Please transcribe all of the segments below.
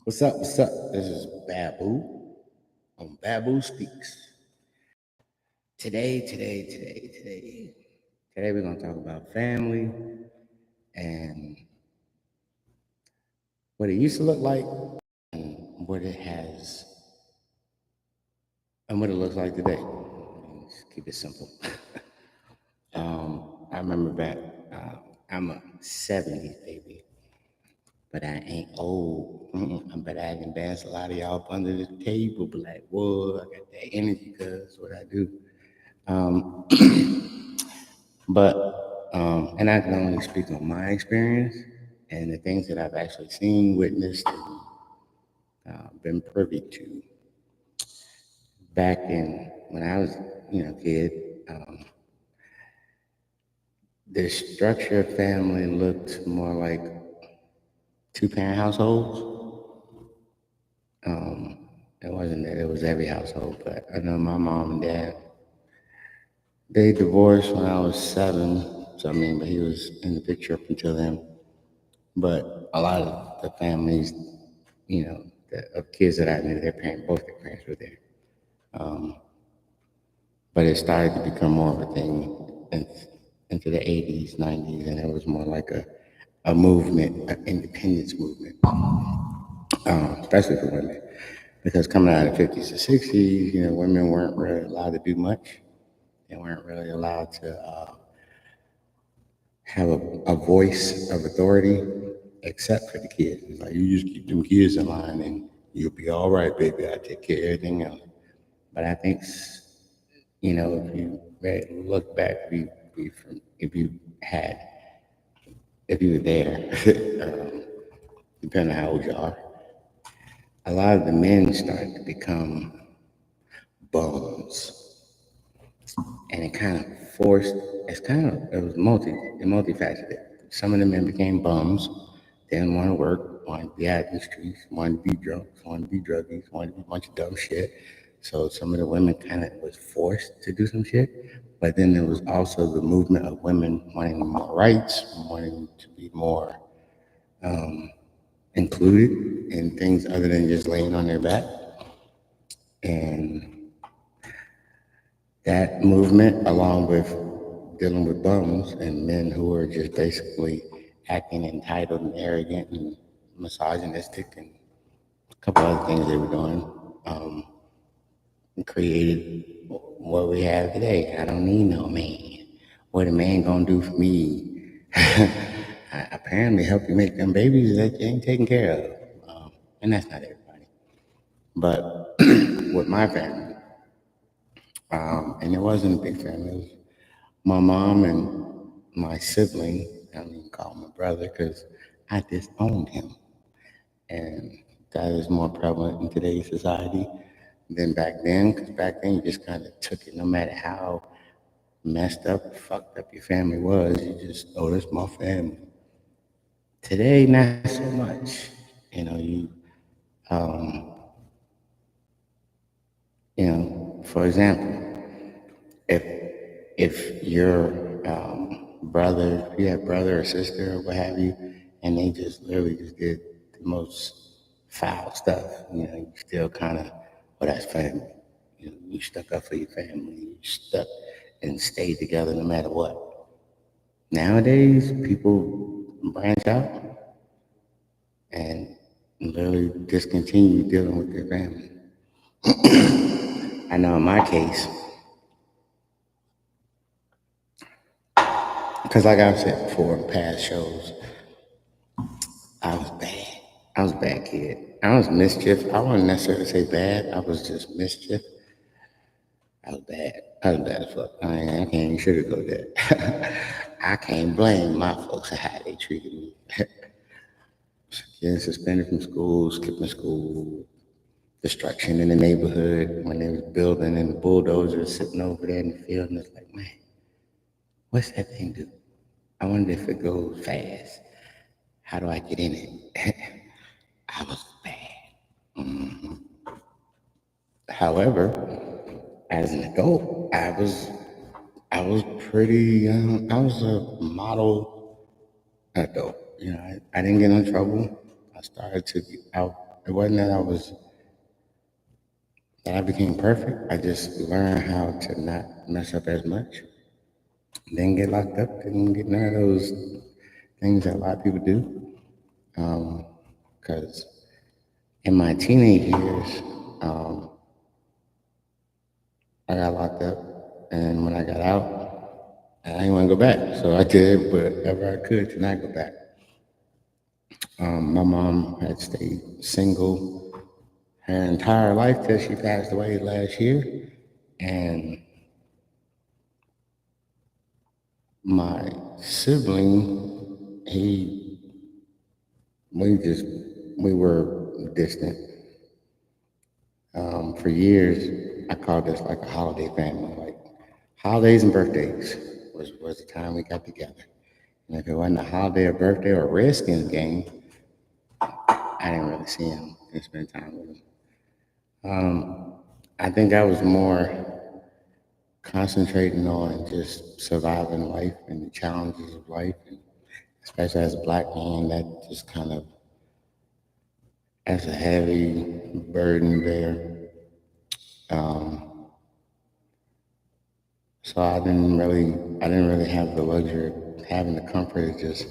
What's up? What's up? This is Babu on Babu Speaks. Today we're gonna talk about family and what it used to look like and what it has and what it looks like today. Let's keep it simple. I remember back. I'm a '70s baby, but I ain't old. But I can dance a lot of y'all up under the table, but like, whoa, I got that energy, cuz what I do. Um, and I can only speak on my experience and the things that I've actually seen, witnessed, and been privy to. Back in when I was, a kid, the structure of family looked more like two-parent households. It wasn't that it was every household, but I know my mom and dad, they divorced when I was 7. So I mean, but he was in the picture up until then. But a lot of the families, of kids that I knew, both their parents were there. But it started to become more of a thing into the 80s, 90s, and it was more like a movement, an independence movement, especially for women. Because coming out of the 50s and 60s, women weren't really allowed to do much. They weren't really allowed to have a voice of authority except for the kids. It's like, you just keep them kids in line and you'll be all right, baby. I take care of everything else. But I think, if you look back, if you had, if you were there, depending on how old you are, a lot of the men started to become bums. And it kind of forced, it was multifaceted. Some of the men became bums, didn't want to work, wanted to be out in the streets, wanted to be drunks, wanted to be druggies, wanted to be a bunch of dumb shit. So some of the women kind of was forced to do some shit. But then there was also the movement of women wanting more rights, wanting to be more included in things other than just laying on their back. And that movement, along with dealing with bums and men who were just basically acting entitled and arrogant and misogynistic and a couple other things they were doing, created what we have today. I don't need no man. What a man gonna do for me? I apparently help you make them babies that you ain't taking care of. And that's not everybody. But with my family, and it wasn't a big family, it was my mom and my sibling. I don't even call him a brother because I disowned him. And that is more prevalent in today's society than back then, because back then you just kind of took it no matter how messed up, fucked up your family was. You just, oh, that's my family. Today, not so much. Um, for example, if your brother, if you have brother or sister or what have you, and they just literally just did the most foul stuff, you still kind of, well, that's family. You stuck up for your family. You stuck and stayed together no matter what. Nowadays, people branch out and literally discontinue dealing with their family. I know in my case, because like I've said before in past shows, I was bad. I was a bad kid. I was mischief. I wouldn't necessarily say bad. I was just mischief. I was bad. I was bad as fuck. I can't even sugarcoat that. I can't blame my folks for how they treated me. Getting suspended from school, skipping school, destruction in the neighborhood when they was building and the bulldozer sitting over there in the field, and it's like, man, what's that thing do? I wonder if it goes fast. How do I get in it? I was bad. However, as an adult, I was pretty. I was a model adult. I didn't get in trouble. I started to get out it wasn't that I became perfect. I just learned how to not mess up as much. Didn't get locked up. Didn't get none of those things that a lot of people do. Because in my teenage years, I got locked up, and when I got out, I didn't want to go back. So I did whatever I could to not go back. My mom had stayed single her entire life till she passed away last year, and my sibling, we just, we were distant. For years, I called us like a holiday family. Like holidays and birthdays was the time we got together. And if it wasn't a holiday or birthday or a Redskins game, I didn't really see him and spend time with him. I think I was more concentrating on just surviving life and the challenges of life, and especially as a black man, that just kind of as a heavy burden there. So I didn't really have the luxury of having the comfort of just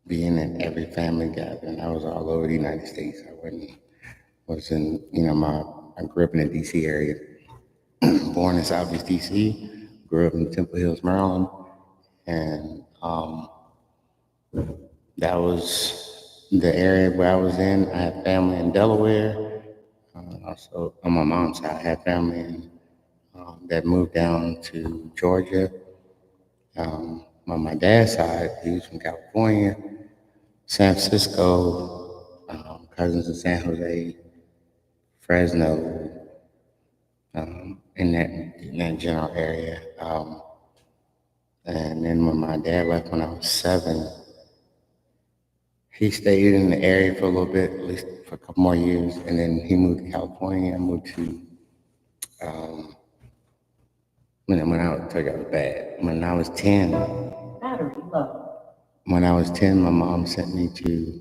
being in every family gathering. I was all over the United States. I wasn't, was in, I grew up in the DC area, born in Southeast DC, grew up in Temple Hills, Maryland, and that was the area where I was in. I had family in Delaware. Also, on my mom's side, I had family that moved down to Georgia. On my dad's side, he was from California, San Francisco, cousins in San Jose, Fresno, in that general area. And then when my dad left when I was 7, he stayed in the area for a little bit, at least for a couple more years, and then he moved to California. I moved to when I was, tell you I was bad. When I was 10, battery low. When I was 10, my mom sent me to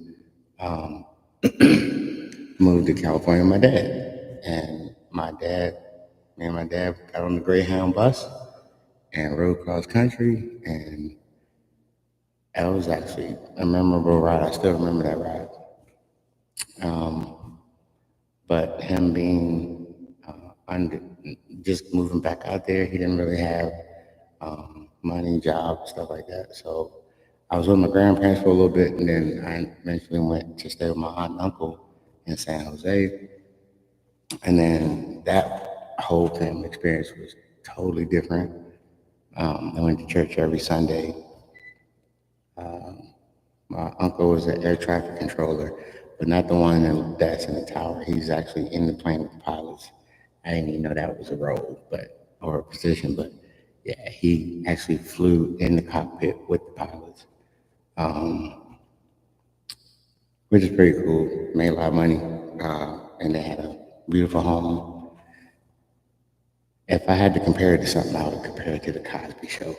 move to California with my dad. And me and my dad got on the Greyhound bus and rode cross country. And that was actually a memorable ride. I still remember that ride. But him being under, just moving back out there, he didn't really have money, job, stuff like that. So I was with my grandparents for a little bit, and then I eventually went to stay with my aunt and uncle in San Jose. And then that whole family experience was totally different. I went to church every Sunday. My uncle was an air traffic controller, but not the one that's in the tower. He's actually in the plane with the pilots. I didn't even know that was a role, or a position, but yeah, he actually flew in the cockpit with the pilots, which is pretty cool. Made a lot of money, and they had a beautiful home. If I had to compare it to something, I would compare it to the Cosby Show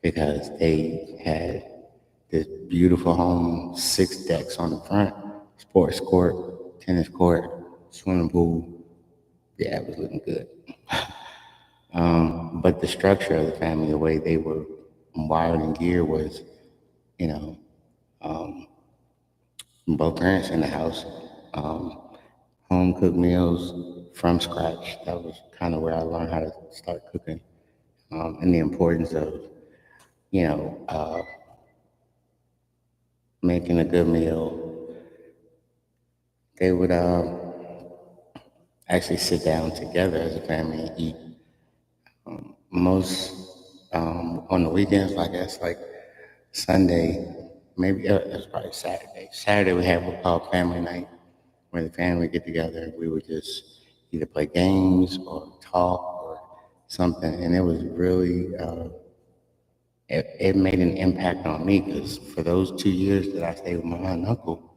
because they had this beautiful home, 6 decks on the front, sports court, tennis court, swimming pool. Yeah, it was looking good. But the structure of the family, the way they were wired and geared was, you know, both parents in the house, home cooked meals from scratch. That was kind of where I learned how to start cooking, and the importance of, you know, uh, making a good meal. They would actually sit down together as a family and eat. Most on the weekends, I guess, like Sunday, maybe it was probably Saturday. Saturday we had what we call family night, where the family would get together. We would just either play games or talk or something, and it was really it made an impact on me because for those 2 years that I stayed with my aunt and uncle,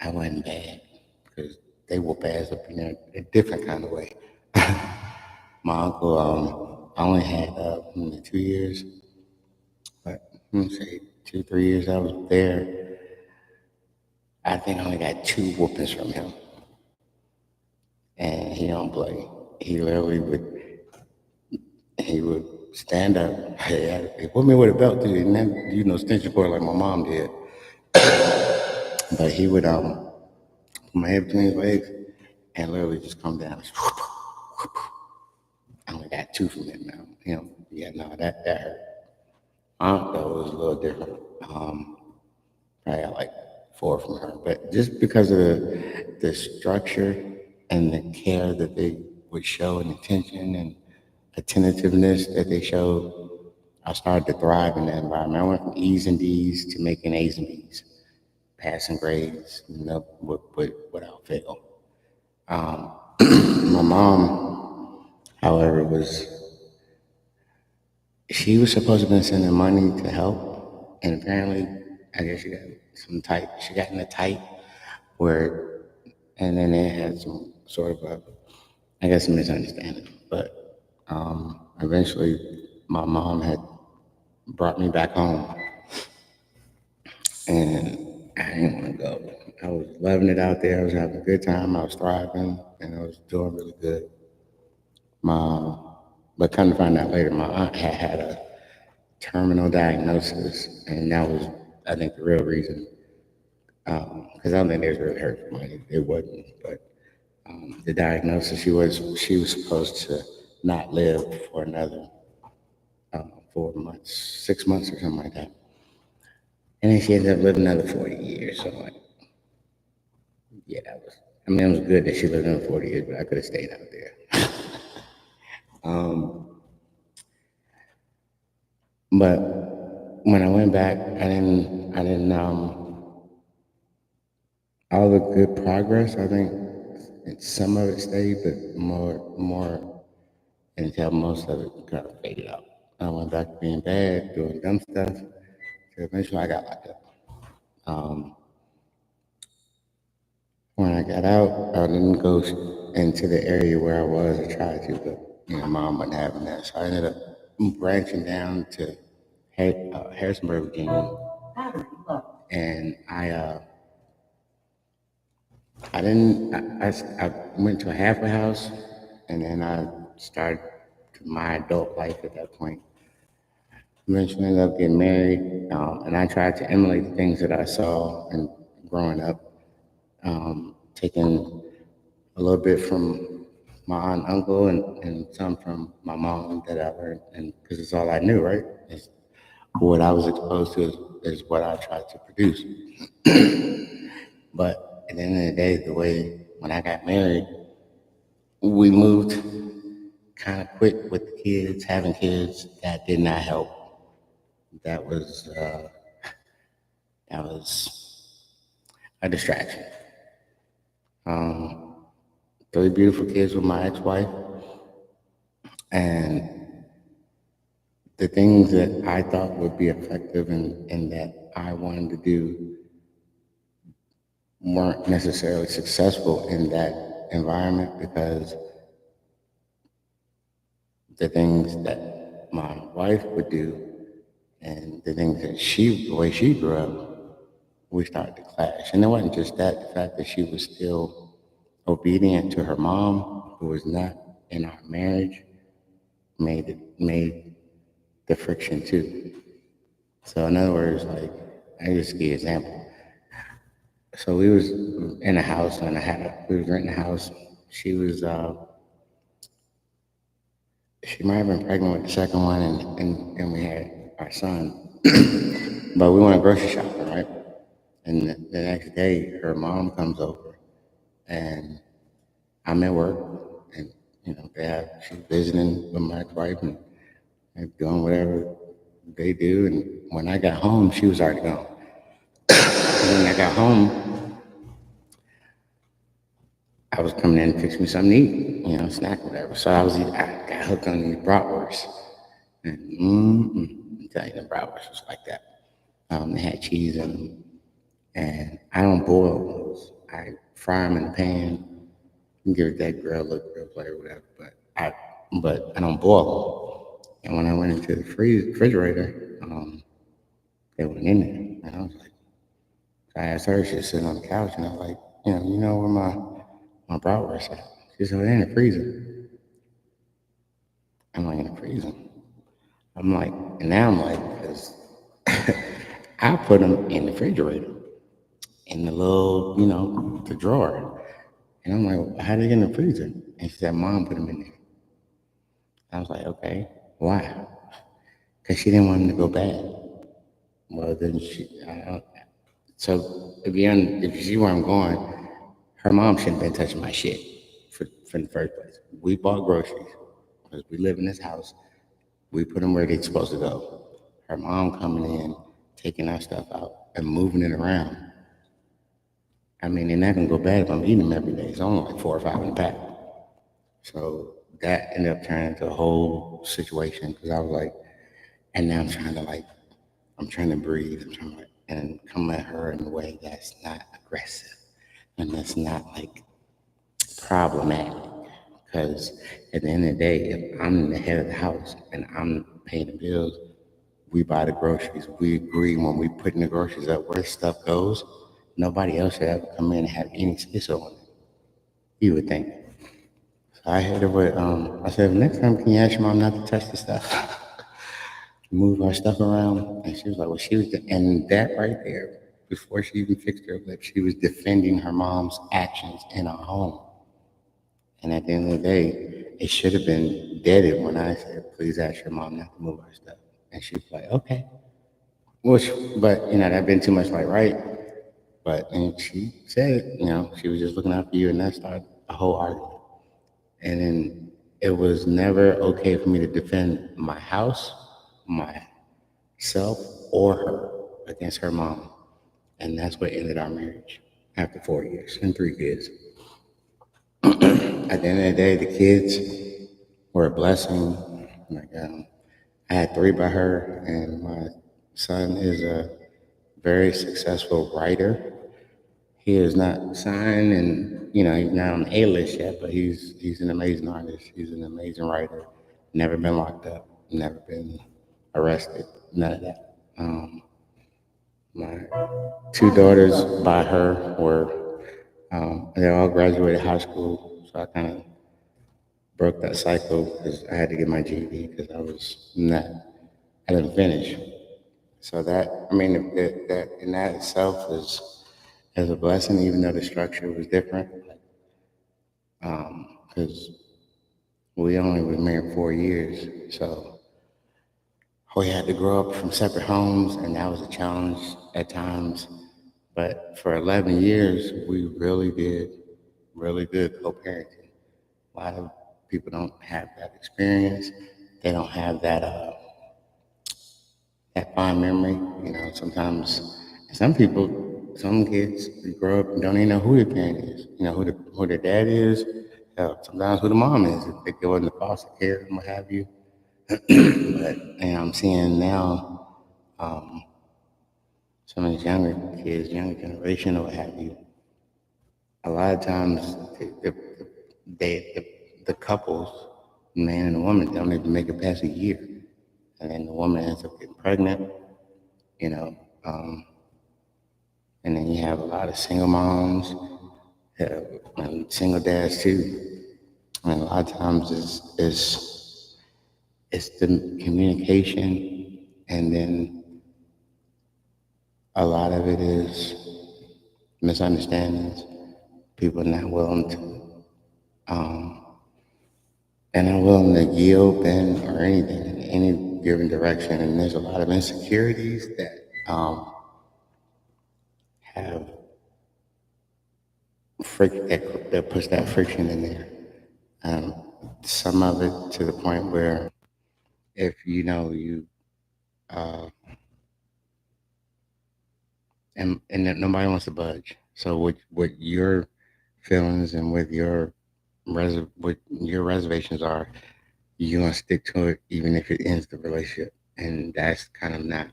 I wasn't bad because they whoop ass up in there a different kind of way. My uncle, I only had 2 years, but let me say 2, 3 years I was there. I think I only got 2 whoopings from him, and he don't play. He literally would stand up. He put me with a belt too, and then extension cord like my mom did. But he would put my head between his legs and literally just come down. I only got 2 from him now. Yeah, no, that hurt. Aunt though was a little different. I got like 4 from her, but just because of the structure and the care that they would show and attention and attentiveness that they showed, I started to thrive in that environment. I went from E's and D's to making A's and B's, passing grades, without fail. My mom, however, she was supposed to have been sending money to help, and apparently, I guess she got in a tight where, and then they had some sort of I guess, a misunderstanding. But eventually, my mom had brought me back home, and I didn't want to go. I was loving it out there. I was having a good time. I was thriving, and I was doing really good. My, but come to find out later, my aunt had a terminal diagnosis, and that was, I think, the real reason. Because I don't think they was really hurt for money. It wasn't, but the diagnosis, she was supposed to not live for another 4 months, 6 months, or something like that. And then she ended up living another 40 years. So like, yeah, it was good that she lived another 40 years, but I could have stayed out there. But when I went back, all the good progress, I think some of it stayed, but more until most of it kind of faded out. I went back to being bad, doing dumb stuff. So eventually I got locked up. When I got out, I didn't go into the area where I was. I tried to, but mom wasn't having that. So I ended up branching down to Harrisonburg, Virginia, and I didn't. I went to a halfway house, and then I started my adult life at that point. Eventually, ended up getting married, and I tried to emulate the things that I saw and growing up, taking a little bit from my aunt, uncle, and some from my mom that I learned, and because it's all I knew, right? It's what I was exposed to is what I tried to produce. But at the end of the day, the way when I got married, we moved kind of quick with the kids, having kids. That did not help. That was uh, that was a distraction. 3 beautiful kids with my ex-wife, and the things that I thought would be effective and that I wanted to do weren't necessarily successful in that environment because the things that my wife would do and the things that the way she grew up, we started to clash. And it wasn't just that, the fact that she was still obedient to her mom, who was not in our marriage, made the friction too. So in other words, like, I just give you an example. So we was in a house, and we was renting a house. She was she might have been pregnant with the second one, and we had our son. But we went grocery shopping, right? And the next day, her mom comes over, and I'm at work, and she's visiting with my ex-wife and doing whatever they do. And when I got home, she was already gone. And when I got home, I was coming in to fix me something to eat, snack, whatever. So I got hooked on these bratwursts. And I'm telling you, the bratwurst was like that. They had cheese in them. And I don't boil those. I fry them in the pan and give it that grill look, grill flavor, whatever. But I don't boil them. And when I went into the refrigerator, they weren't in there. And I was like, I asked her, she was sitting on the couch, and I was like, you know where my bratwurst at? She said, well, they're in the freezer. I'm like, in the freezer? I'm like, and now I'm like, because I put them in the refrigerator, in the little, the drawer. And I'm like, well, how did they get in the freezer? And she said, Mom put them in there. I was like, okay, why? Because she didn't want them to go bad. Well, then so if you see where I'm going, her mom shouldn't have been touching my shit for the first place. We bought groceries because we live in this house. We put them where they're supposed to go. Her mom coming in, taking our stuff out and moving it around. I mean, they're not gonna go bad if I'm eating them every day. It's only like 4 or 5 in a pack. So that ended up turning into a whole situation because I was like, and now I'm trying to breathe. I'm trying to, and come at her in a way that's not aggressive and that's not like problematic. Because at the end of the day, if I'm the head of the house and I'm paying the bills, we buy the groceries. We agree when we putting the groceries up where stuff goes. Nobody else should ever come in and have any say so on it. You would think. So I hit her with, I said, next time can you ask your mom not to touch the stuff? Move our stuff around. And she was like, well, and that right there, before she even fixed her lips, she was defending her mom's actions in our home. And at the end of the day, it should have been deaded when I said, please ask your mom not to move our stuff. And she was like, okay. Which, but, that'd been too much like, right. But, and she said, she was just looking out for you. And that started a whole argument. And then it was never okay for me to defend my house, myself, or her against her mom. And that's what ended our marriage after 4 years and 3 kids. At the end of the day, the kids were a blessing. Like, I had three by her, and my son is a very successful writer. He is not signed, and he's not on the A list yet, but he's an amazing artist. He's an amazing writer. Never been locked up. Never been arrested. None of that. My two daughters by her were they all graduated high school, so I kind of broke that cycle because I had to get my GED because I didn't finish. So that, I mean, that in that itself is a blessing, even though the structure was different. Because we only was married 4 years, so we had to grow up from separate homes, and that was a challenge at times. But for 11 years, we really good co-parenting. A lot of people don't have that experience. They don't have that fond memory. Sometimes some kids grow up and don't even know who their parent is. Who their dad is. Hell, sometimes who the mom is. If they go into foster care and what have you. But I'm seeing now some of these younger kids, younger generation, or what have you. A lot of times, the couples, the man and the woman, don't even make it past a year, and then the woman ends up getting pregnant. You know, um, and then you have a lot of single moms, and single dads too. And a lot of times it's the communication, and then a lot of it is misunderstandings. People not willing to and not willing to yield, bend, or anything in any given direction. And there's a lot of insecurities that have that puts that friction in there. Um, some of it to the point where if you and that nobody wants to budge. So with your feelings and with your reservations are, you're gonna stick to it even if it ends the relationship, and that's kind of not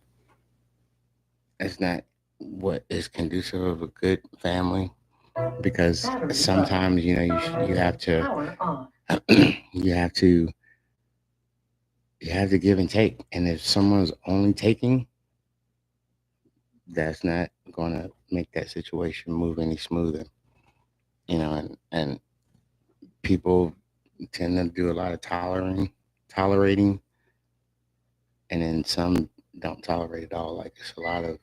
that's not what is conducive of a good family because sometimes you have to you have to you have to give and take, and if someone's only taking, that's not going to make that situation move any smoother. And people tend to do a lot of tolerating, and then some don't tolerate at all. Like it's a lot of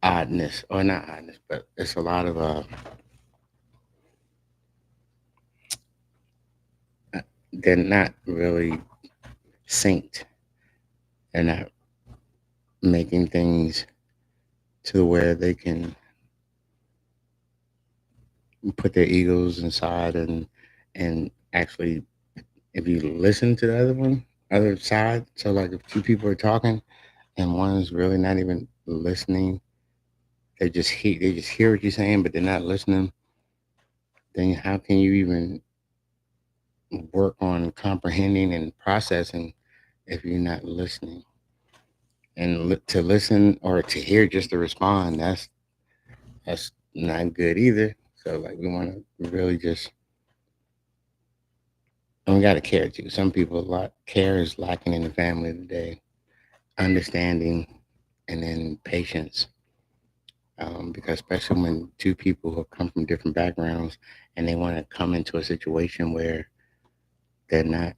oddness, or not oddness, but it's a lot of they're not really synced. They're not making things to where they can put their egos inside and actually, if you listen to the other side, so like if two people are talking and one is really not even listening, they just hear what you're saying, but they're not listening. Then how can you even work on comprehending and processing if you're not listening? And to listen or to hear just to respond, that's not good either. So like we want to really just, and we got to care too. Some people, a lot care is lacking in the family today. Understanding, and then patience, because especially when two people who come from different backgrounds and they want to come into a situation where they're not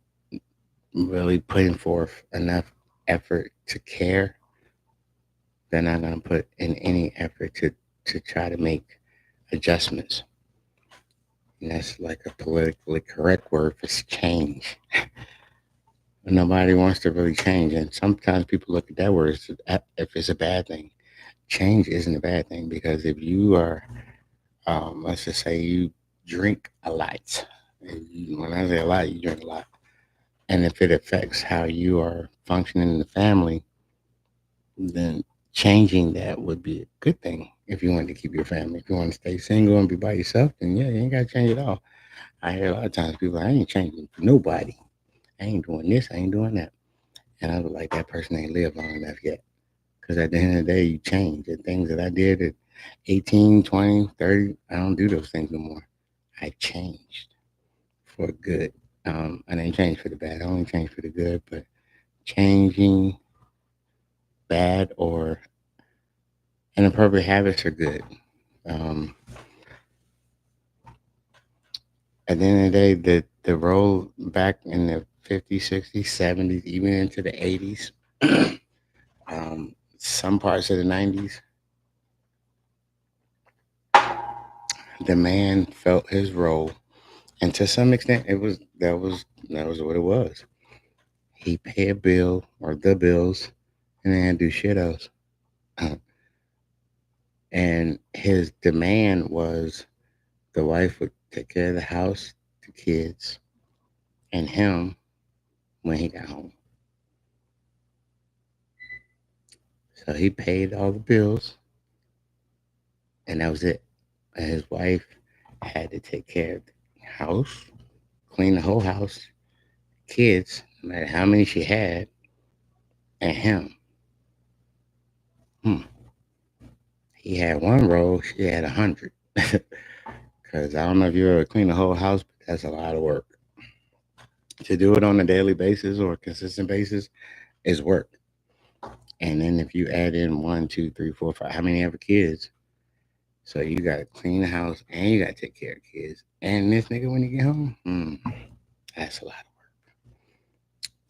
really putting forth enough effort to care, they're not going to put in any effort to try to make adjustments. And that's like a politically correct word for change. Nobody wants to really change, and sometimes people look at that word as if it's a bad thing. Change isn't a bad thing, because if you are, let's just say you drink a lot. When I say a lot, you drink a lot. And if it affects how you are functioning in the family, then changing that would be a good thing if you want to keep your family. If you want to stay single and be by yourself, then yeah, you ain't got to change it all. I hear a lot of times people, I ain't changing for nobody. I ain't doing this, I ain't doing that. And I was like, that person ain't lived long enough yet. Because at the end of the day, you change. The things that I did at 18, 20, 30, I don't do those things no more. I changed for good. I didn't change for the bad. I only changed for the good. But changing bad or inappropriate habits are good. Um, at the end of the day, the role back in the 50s, 60s, 70s, even into the 80s, some parts of the 90s, the man felt his role. And to some extent, that was what it was. He pay a bill or the bills, and then do shit else. And his demand was the wife would take care of the house, the kids, and him when he got home. So he paid all the bills, and that was it. And his wife had to take care of the house, clean the whole house, kids, no matter how many she had, and him. Hmm. He had one role, she had 100. Because I don't know if you ever clean the whole house, but that's a lot of work. To do it on a daily basis or a consistent basis is work. And then if you add in one, two, three, four, five, how many ever kids? So you got to clean the house and you got to take care of kids. And this nigga, when you get home, that's a lot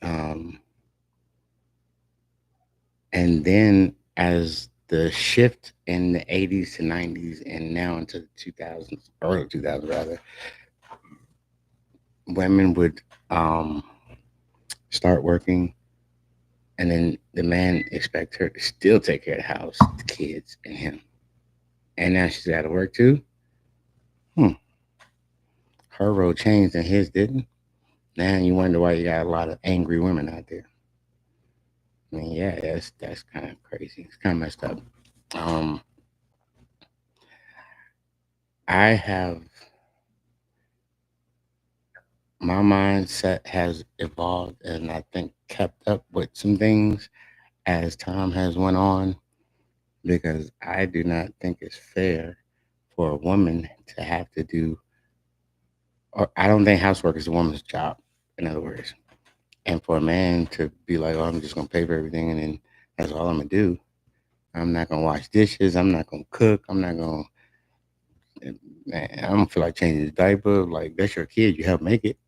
of work. And then as the shift in the 80s to 90s and now into the 2000s, early 2000s rather, women would start working, and then the man expects her to still take care of the house, the kids, and him. And now she's got to work too. Hmm. Her role changed and his didn't. Now you wonder why you got a lot of angry women out there. I mean, yeah, that's kind of crazy. It's kind of messed up. Um, I have my mindset has evolved and I think kept up with some things as time has went on, because I do not think it's fair for a woman to have to do, or I don't think housework is a woman's job, in other words. And for a man to be like, oh, I'm just gonna pay for everything, and then That's all I'm gonna do. I'm not gonna wash dishes. I'm not gonna cook. I'm not gonna. Man, I don't feel like changing his diaper. Like that's your kid. You help make it.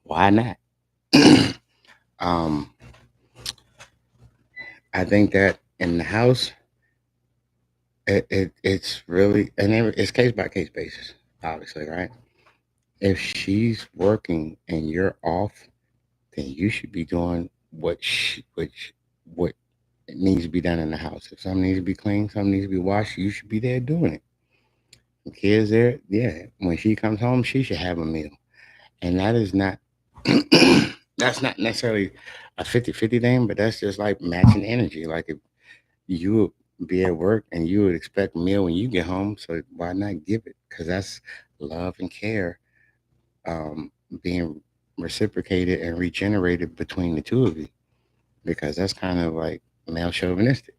Why not? um, I think that in the house, it's really and it's case by case basis. Obviously, right? If she's working and you're off, then you should be doing what needs to be done in the house. If something needs to be cleaned, something needs to be washed, you should be there doing it. The kids there, yeah. When she comes home, she should have a meal. And that is not that's not necessarily a 50-50 thing, but that's just like matching energy. Like if you would be at work and you would expect a meal when you get home, so why not give it? Because that's love and care um, being reciprocated and regenerated between the two of you. Because that's kind of like male chauvinistic.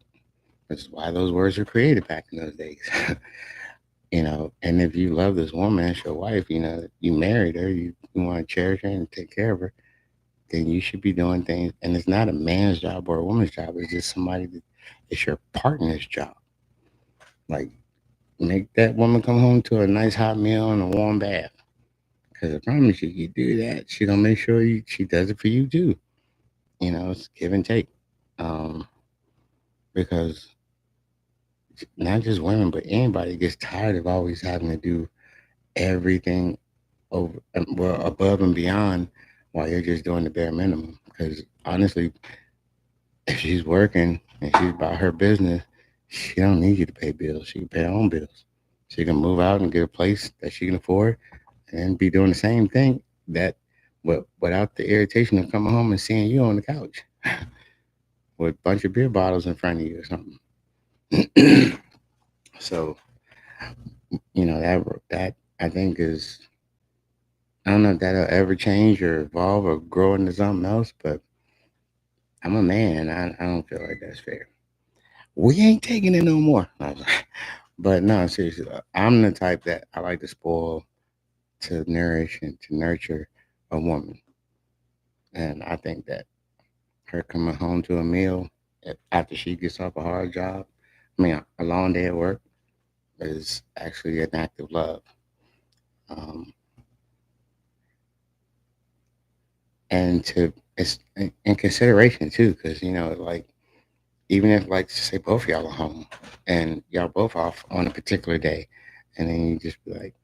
That's why those words were created back in those days. And if you love this woman as your wife, you married her, you want to cherish her and take care of her, then you should be doing things. And it's not a man's job or a woman's job. It's just it's your partner's job. Like, make that woman come home to a nice hot meal and a warm bath. Because I promise you do that, she gonna make sure she does it for you too. It's give and take. Um, because not just women, but anybody gets tired of always having to do everything well above and beyond while you're just doing the bare minimum. Because honestly, if she's working and she's about her business, she don't need you to pay bills. She can pay her own bills. She can move out and get a place that she can afford and be doing the same thing that without the irritation of coming home and seeing you on the couch with a bunch of beer bottles in front of you or something. So that I think is, I don't know if that'll ever change or evolve or grow into something else, but I'm a man. I don't feel like that's fair. We ain't taking it no more. But no, seriously, I'm the type that I like to spoil, to nourish, and to nurture a woman. And I think that her coming home to a meal after she gets off a hard job, I mean, a long day at work, is actually an act of love. Um, and it's in consideration too, because, like, even if, like, say both of y'all are home and y'all both off on a particular day, and then you just be like,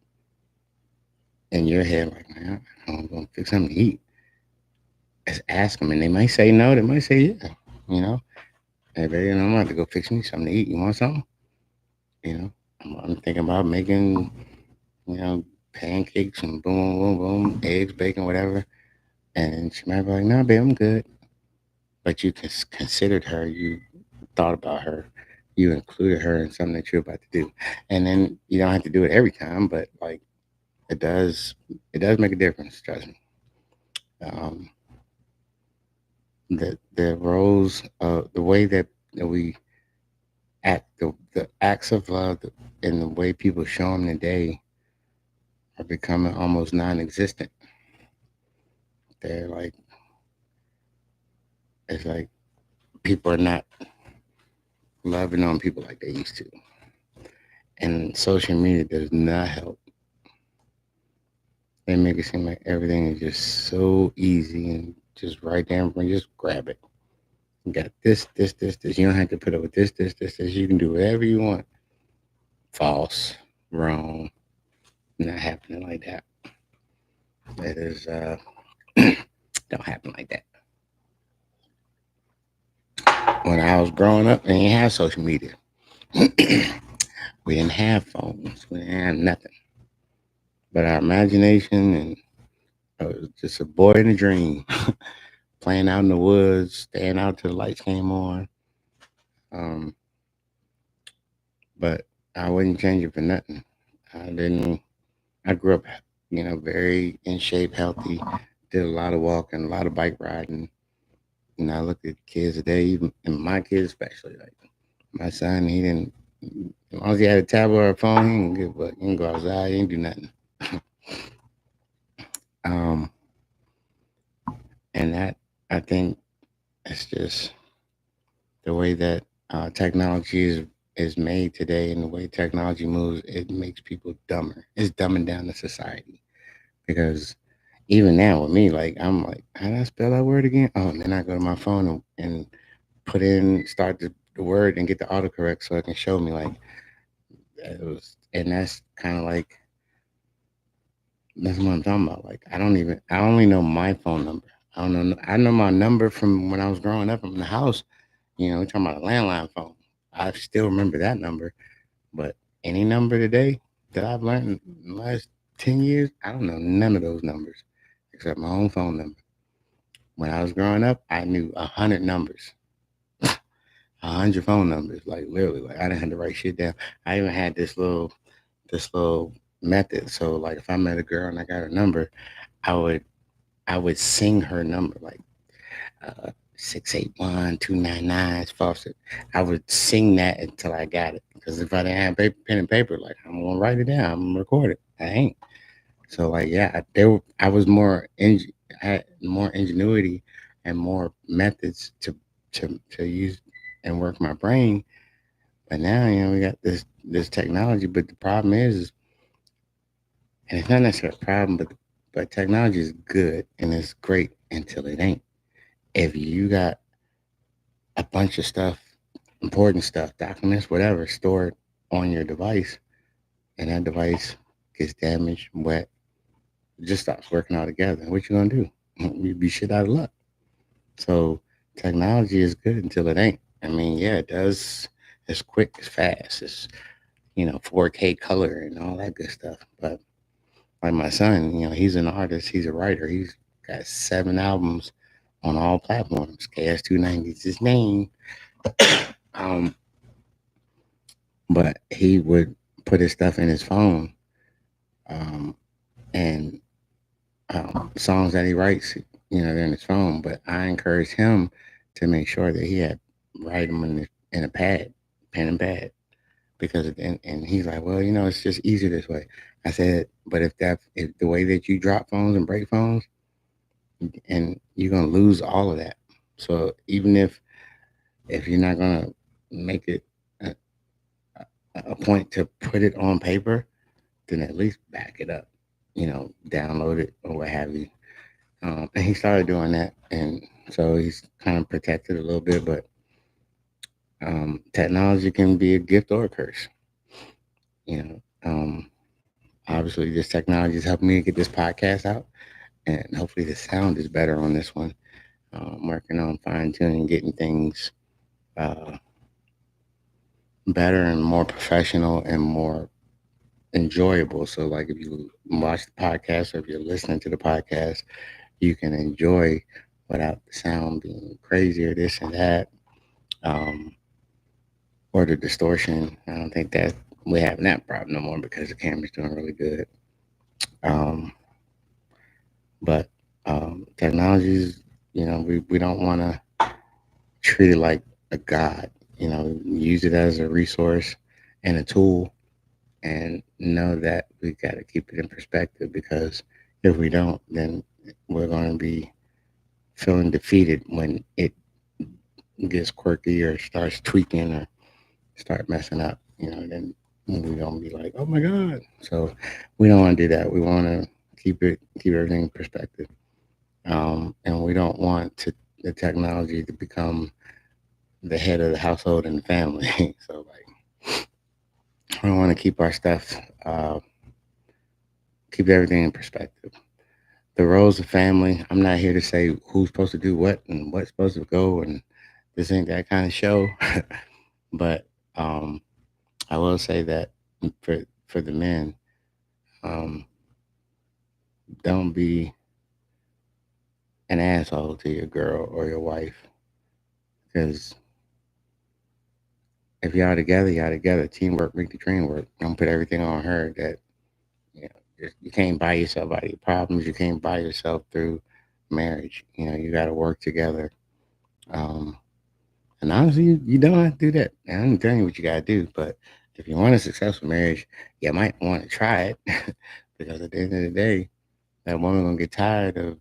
in your head, like, man, I'm going to fix something to eat. Just ask them, and they might say no, they might say yeah. You know, hey, baby, I'm about to go fix me something to eat. You want something? You know, I'm thinking about making, you know, pancakes and boom, boom, boom, eggs, bacon, whatever. And she might be like, no, babe, I'm good. But you considered her, you thought about her, you included her in something that you're about to do. And then you don't have to do it every time, but like it does, it does make a difference. Trust me. Um, the roles, the way that we act, the acts of love, and the way people show them today are becoming almost non-existent. They're like, it's like people are not loving on people like they used to, and social media does not help. They make it seem like everything is just so easy and just right there and just grab it. You got this, this, this, this. You don't have to put up with this, this, this, this. You can do whatever you want. False, wrong, not happening like that. That is, don't happen like that. When I was growing up, we didn't have social media. We didn't have phones. We didn't have nothing but our imagination, and I was just a boy in a dream, playing out in the woods, staying out till the lights came on. Um, but I wouldn't change it for nothing. I didn't. I grew up, very in shape, healthy. Did a lot of walking, a lot of bike riding. I look at kids today, even and my kids especially. Like my son, he didn't. As long as he had a tablet or a phone, he can get what he can go outside. He ain't do nothing. um, and that I think it's just the way that technology is made today and the way technology moves, it makes people dumber. It's dumbing down the society because even now with me, like I'm like, how do I spell that word again? Oh, and then I go to my phone and put in start the word and get the autocorrect so it can show me like it was, and that's kind of like that's what I'm talking about. Like I only know my phone number. I don't know. I know my number from when I was growing up in the house. We're talking about a landline phone. I still remember that number, but any number today that I've learned in the last 10 years, I don't know none of those numbers except my own phone number. When I was growing up, I knew 100 numbers, 100 phone numbers, like literally. Like I didn't have to write shit down. I even had this little method. So like if I met a girl and I got her number, I would I would sing her number like 681 299 faucet. I would sing that until I got it. Because if I didn't have pen and paper, like I'm gonna write it down, I'm gonna record it. I ain't. So like yeah, I was I had more ingenuity and more methods to use and work my brain. But now we got this technology. But the problem is and it's not necessarily a problem, but technology is good and it's great until it ain't. If you got a bunch of stuff, important stuff, documents, whatever, stored on your device, and that device gets damaged, wet, it just stops working altogether. What you gonna do? You'd be shit out of luck. So technology is good until it ain't. I mean, yeah, it does. It's quick, it's fast, it's 4K color and all that good stuff. But like my son, he's an artist, he's a writer, he's got 7 albums on all platforms. KS290 is his name. um, but he would put his stuff in his phone, um, and songs that he writes, they're in his phone. But I encourage him to make sure that he had write them in a pad, pen and pad, because and he's like, well, it's just easier this way. I said, but if the way that you drop phones and break phones, and you're gonna lose all of that. So even if you're not gonna make it a, a point to put it on paper, then at least back it up, download it or what have you. And he started doing that, and so he's kind of protected a little bit. But technology can be a gift or a curse. Obviously, this technology is helping me to get this podcast out, and hopefully, the sound is better on this one. I'm working on fine tuning, getting things uh, better and more professional and more enjoyable. So, like, if you watch the podcast or if you're listening to the podcast, you can enjoy without the sound being crazy or this and that, um, or the distortion. I don't think that we're having that problem no more because the camera's doing really good. Um, but technologies, we don't want to treat it like a god. Use it as a resource and a tool, and know that we got to keep it in perspective because if we don't, then we're going to be feeling defeated when it gets quirky or starts tweaking or start messing up, then we're gonna be like, oh my god. So we don't want to do that. We want to keep everything in perspective, and we don't want the technology to become the head of the household and the family. So like, we want to keep our stuff, keep everything in perspective. The roles of family. I'm not here to say who's supposed to do what and what's supposed to go, and this ain't that kind of show. But um, I will say that for the men, um, don't be an asshole to your girl or your wife because if y'all together, y'all together. Teamwork make the dream work. Don't put everything on her that you you can't buy yourself out of your problems. You can't buy yourself through marriage. You got to work together. Um, and honestly, you don't have to do that. And I'm telling you what you got to do. But if you want a successful marriage, you might want to try it because at the end of the day, that woman gonna get tired of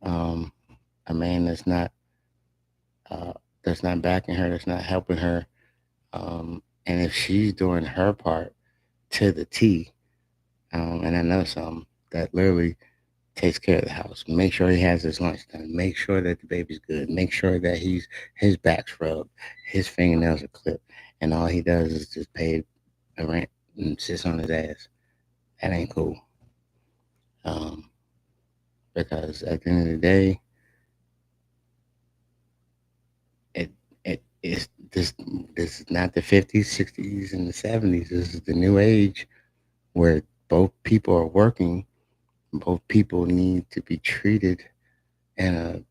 um, a man that's not that's not backing her, that's not helping her. And if she's doing her part to the T, and I know some that literally takes care of the house, make sure he has his lunch done, make sure that the baby's good, make sure that his back's rubbed, his fingernails are clipped, and all he does is just pay a rent and sits on his ass. That ain't cool. Um, because at the end of the day, it it is this is not the 50s, 60s, and the 70s. This is the new age where both people are working, both people need to be treated in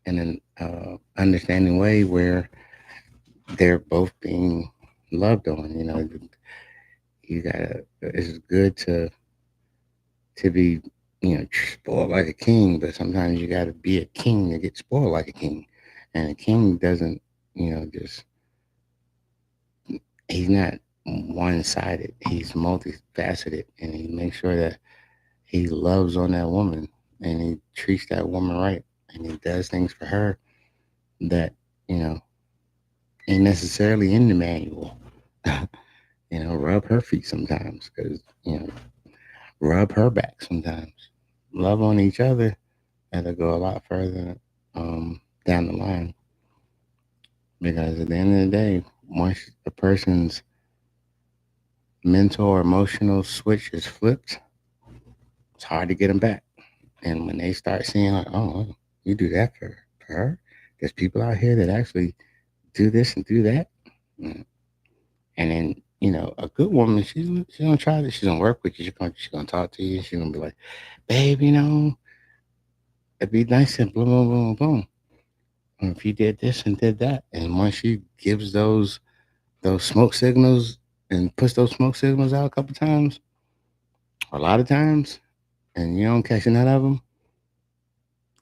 an understanding way where they're both being loved on. You gotta. It's good to be spoiled like a king, but sometimes you gotta be a king to get spoiled like a king, and a king doesn't just he's not one sided. He's multifaceted, and he makes sure that he loves on that woman and he treats that woman right, and he does things for her that you know ain't necessarily in the manual. Rub her feet sometimes, because rub her back sometimes. Love on each other. That'll go a lot further down the line, because at the end of the day, once a person's mental or emotional switch is flipped, it's hard to get them back. And when they start seeing, like, oh, you do that for her, there's people out here that actually do this and do that. Mm. And then, a good woman, she's gonna try this. She's gonna work with you. She's gonna talk to you. She's gonna be like, babe, it'd be nice and boom, boom, boom, boom. And if you did this and did that, and once she gives those smoke signals and puts those smoke signals out a couple times, a lot of times, and you don't catch none of them,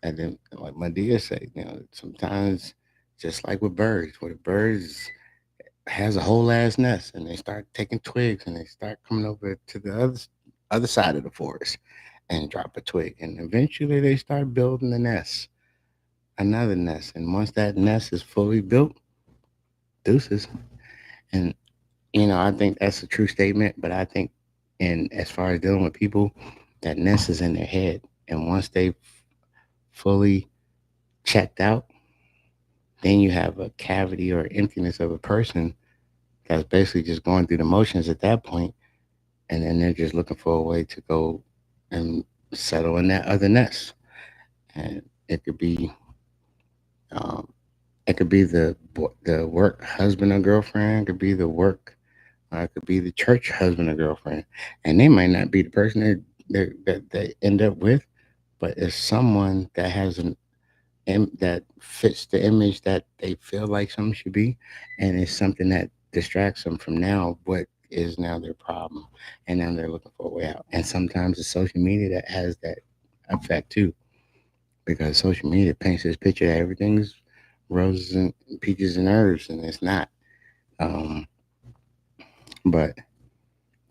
and then, like my dear say, sometimes just like with birds, where the birds has a whole ass nest, and they start taking twigs and they start coming over to the other side of the forest and drop a twig, and eventually they start building a nest, another nest, and once that nest is fully built, deuces. And I think that's a true statement, but I think, and as far as dealing with people, that nest is in their head, and once they fully checked out, then you have a cavity or emptiness of a person that's basically just going through the motions at that point, and then they're just looking for a way to go and settle in that other nest. And um, it could be the work husband or girlfriend, it could be the work, it could be the church husband or girlfriend, and they might not be the person that they end up with, but it's someone that has that fits the image that they feel like something should be, and it's something that distracts them from now what is now their problem, and now they're looking for a way out. And sometimes it's social media that has that effect too, because social media paints this picture that everything's roses and peaches and herbs, and it's not. Um, but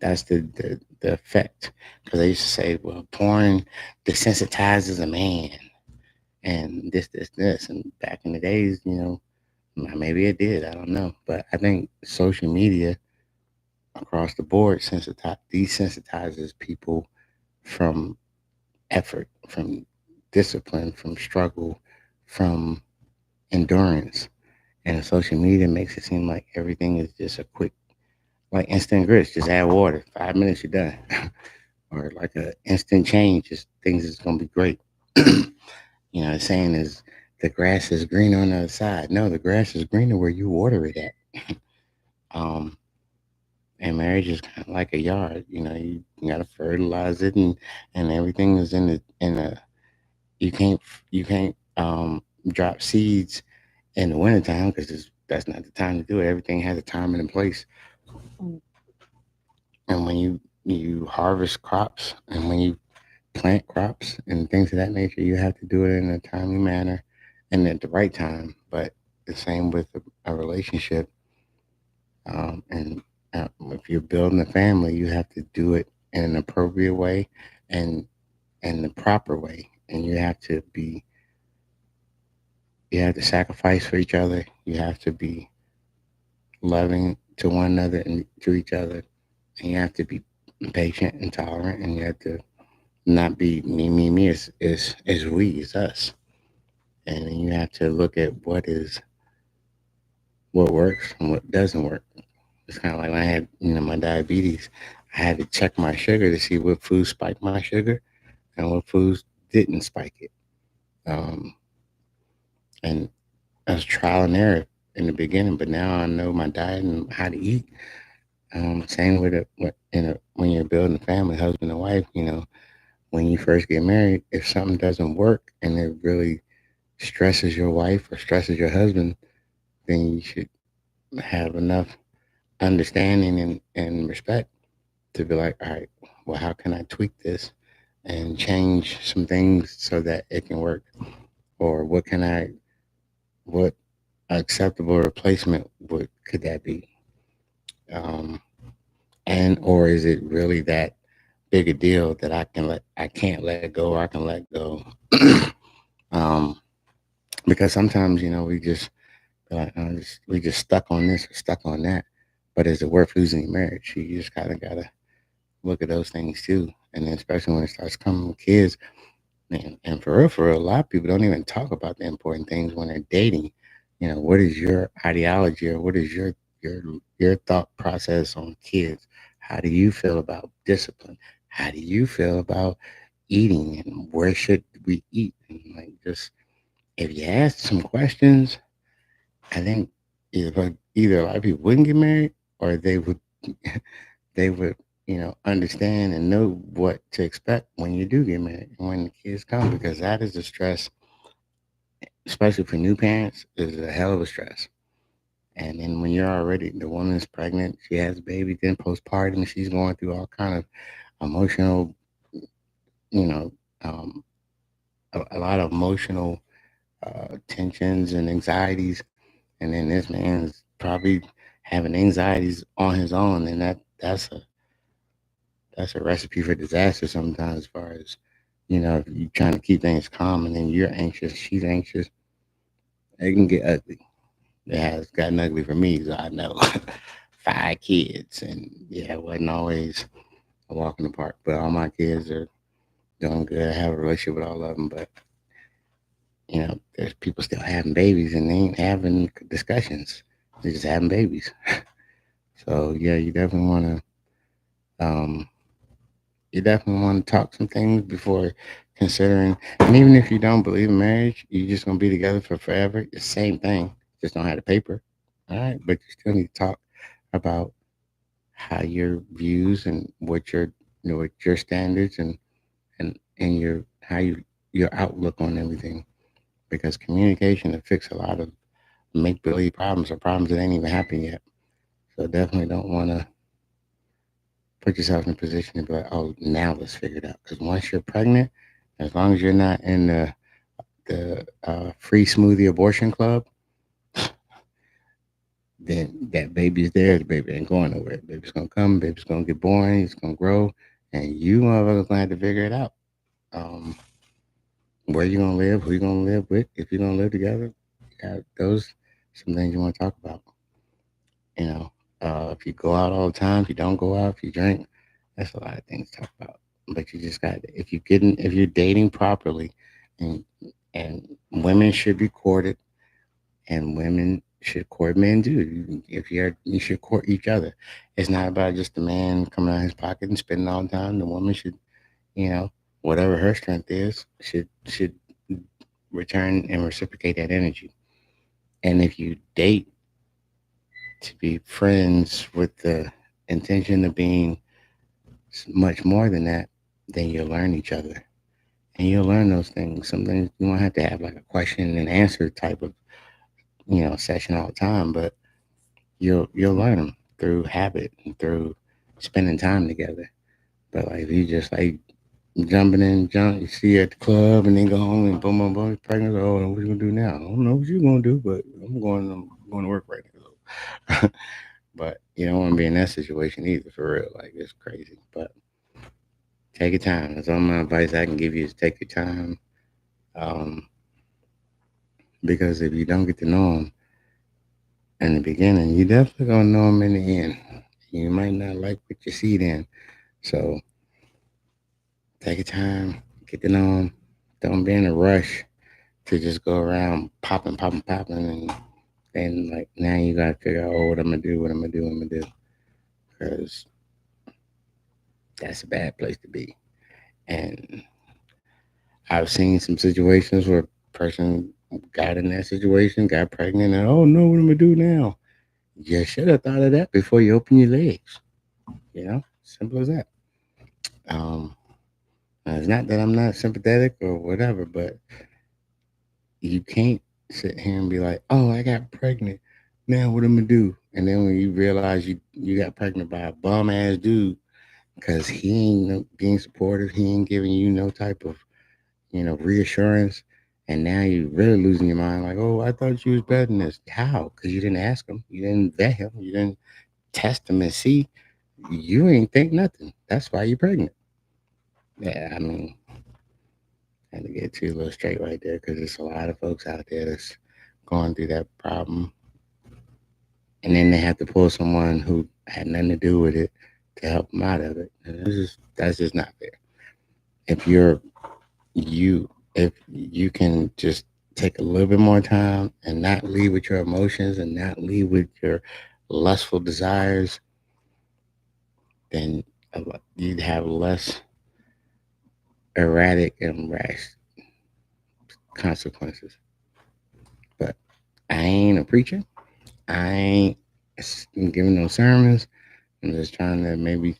that's the effect, because they used to say, well, porn desensitizes a man, and this, and back in the days, maybe it did. I don't know, but I think social media across the board desensitizes people from effort, from discipline, from struggle, from endurance. And social media makes it seem like everything is just a quick, like instant grits. Just add water, 5 minutes, you're done. Or like a instant change, just things is gonna be great. The saying is the grass is greener on the other side. No, the grass is greener where you water it at. Um, and marriage is kind of like a yard. You gotta fertilize it, and everything is in a. You can't drop seeds in the wintertime, because that's not the time to do it. Everything has a time and a place. And when you harvest crops, and when you plant crops and things of that nature, you have to do it in a timely manner and at the right time. But the same with a relationship. And if you're building a family, you have to do it in an appropriate way, and the proper way. And you have to be You have to sacrifice for each other. You have to be loving to one another and to each other. And you have to be patient and tolerant. And you have to not be me, me, me. It's we, it's us. And then you have to look at what works and what doesn't work. It's kind of like when I had, my diabetes. I had to check my sugar to see what foods spiked my sugar and what foods didn't spike it. Um, and that was trial and error in the beginning, but now I know my diet and how to eat. Same with when you're building a family, husband and wife. When you first get married, if something doesn't work and it really stresses your wife or stresses your husband, then you should have enough understanding and respect to be like, all right, well, how can I tweak this and change some things so that it can work? Or what acceptable replacement could that be? Um, and or is it really that big a deal that I can't let go or I can let go? um, because sometimes we just like we just stuck on this or stuck on that. But is it worth losing your marriage? You just kind of gotta look at those things too, and then especially when it starts coming with kids. And for real, a lot of people don't even talk about the important things when they're dating. What is your ideology or what is your your thought process on kids? How do you feel about discipline? How do you feel about eating and where should we eat? And like just if you ask some questions, I think either a lot of people wouldn't get married or they would understand and know what to expect when you do get married and when the kids come, because that is a stress, especially for new parents, is a hell of a stress. And then when you're already the woman's pregnant, she has a baby, then postpartum, she's going through all kind of emotional, you know, um, a lot of emotional tensions and anxieties. And then this man's probably having anxieties on his own, and that's a recipe for disaster sometimes. As far as if you're trying to keep things calm, and then you're anxious, she's anxious, it can get ugly. It has gotten ugly for me, so I know. 5 kids, and yeah, it wasn't always a walk in the park. But all my kids are doing good. I have a relationship with all of them, but there's people still having babies, and they ain't having discussions. They're just having babies. So yeah, um, you definitely want to talk some things before considering. And even if you don't believe in marriage, you're just gonna be together for forever. It's the same thing, just don't have the paper. All right, but you still need to talk about how your views and what your standards and your outlook on everything. Because communication will fix a lot of make believe problems or problems that ain't even happened yet. So definitely don't want to put yourself in a position to be like, oh, now let's figure it out. Because once you're pregnant, as long as you're not in the free smoothie abortion club, then that baby's there. The baby ain't going nowhere. Baby's gonna come. Baby's gonna get born. It's gonna grow, and you motherfuckers gonna have to figure it out. Um, where you gonna live? Who you gonna live with? If you're gonna live together, yeah, those some things you want to talk about. You know, if you go out all the time, if you don't go out, if you drink, that's a lot of things to talk about. But you just got if you're dating properly, and women should be courted, and women should court men too. If you should court each other. It's not about just the man coming out of his pocket and spending all the time. The woman should, you know, whatever her strength is, should return and reciprocate that energy. And if you date to be friends with the intention of being much more than that, then you'll learn each other. And you'll learn those things. Some things you won't have to have like a question and answer type of, session all the time, but you'll learn them through habit and through spending time together. But like if you just like jumping in, you see you at the club and then go home and boom, boom, boom, you're pregnant. Oh, what you gonna do now? I don't know what you gonna do, but I'm going to work right now. But you don't want to be in that situation either, for real. Like it's crazy. But take your time. That's all my advice I can give you is take your time. Um, Because if you don't get to know them in the beginning, you definitely gonna know them in the end. You might not like what you see then. So take your time, get to know them. Don't be in a rush to just go around popping, popping, popping, and then like now you gotta figure out, oh, what I'm gonna do, what I'm gonna do, what I'm gonna do, because that's a bad place to be. And I've seen some situations where a person got in that situation, got pregnant, and oh no, what am I gonna do now? You should have thought of that before you open your legs. Simple as that. Um, it's not that I'm not sympathetic or whatever, but you can't sit here and be like, "Oh, I got pregnant. Now what am I gonna do?" And then when you realize you got pregnant by a bum ass dude because he ain't being supportive, he ain't giving you no type of reassurance, and now you really losing your mind. Like, "Oh, I thought you was better than this." How? Because you didn't ask him, you didn't vet him, you didn't test him and see. You ain't think nothing. That's why you're pregnant. Yeah, I mean, I had to get you a little straight right there because there's a lot of folks out there that's going through that problem, and then they have to pull someone who had nothing to do with it to help them out of it. And that's just not fair. If you're you, if you can just take a little bit more time and not lead with your emotions and not lead with your lustful desires, then you'd have less erratic and rash consequences. But I ain't a preacher. I ain't giving no sermons. I'm just trying to maybe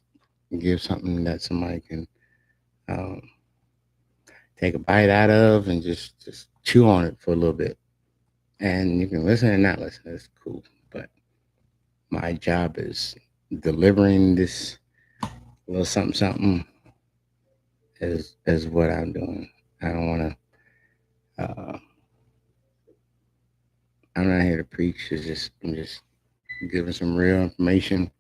give something that somebody can um, take a bite out of and just chew on it for a little bit. And you can listen and not listen. That's cool. But my job is delivering this little something something is what I'm doing. I don't want to. I'm not here to preach. I'm just giving some real information,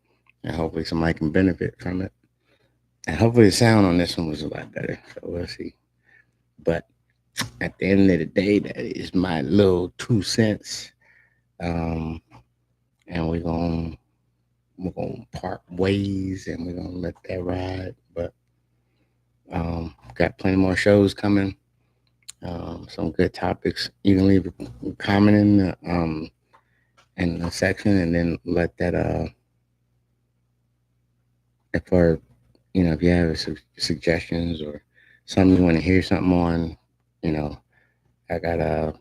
and hopefully somebody can benefit from it. And hopefully the sound on this one was a lot better. So we'll see. But at the end of the day, that is my little 2 cents. Um, and we're gonna part ways, and we're gonna let that ride. But got plenty more shows coming. Some good topics. You can leave a comment in the section, and then let that for if you have suggestions or something you want to hear something on, you know, I got a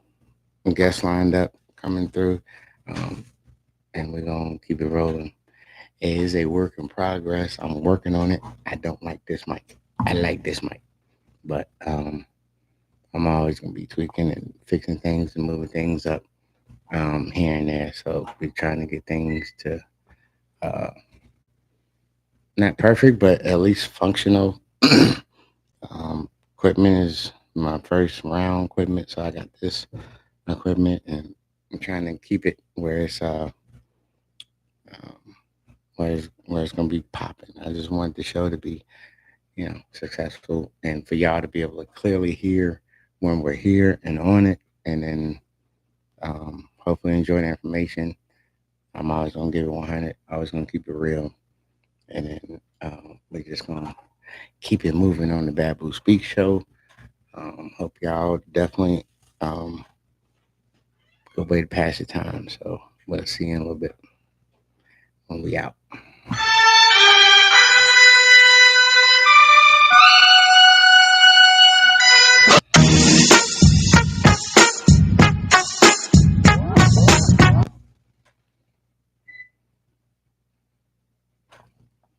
guest lined up coming through, um, and we're gonna keep it rolling. It is a work in progress. I'm working on it. I don't like this mic. I like this mic, but I'm always gonna be tweaking and fixing things and moving things up here and there. So we're trying to get things to uh, not perfect, but at least functional. Equipment is my first round equipment, so I got this equipment, and I'm trying to keep it um, where it's gonna be popping. I just want the show to be successful, and for y'all to be able to clearly hear when we're here and on it, and then hopefully enjoy the information. I'm always gonna give it 100. Always gonna keep it real, and then we're just gonna keep it moving on the Babu Speak Show. Hope y'all definitely good way to pass the time. So we'll see you in a little bit when we out.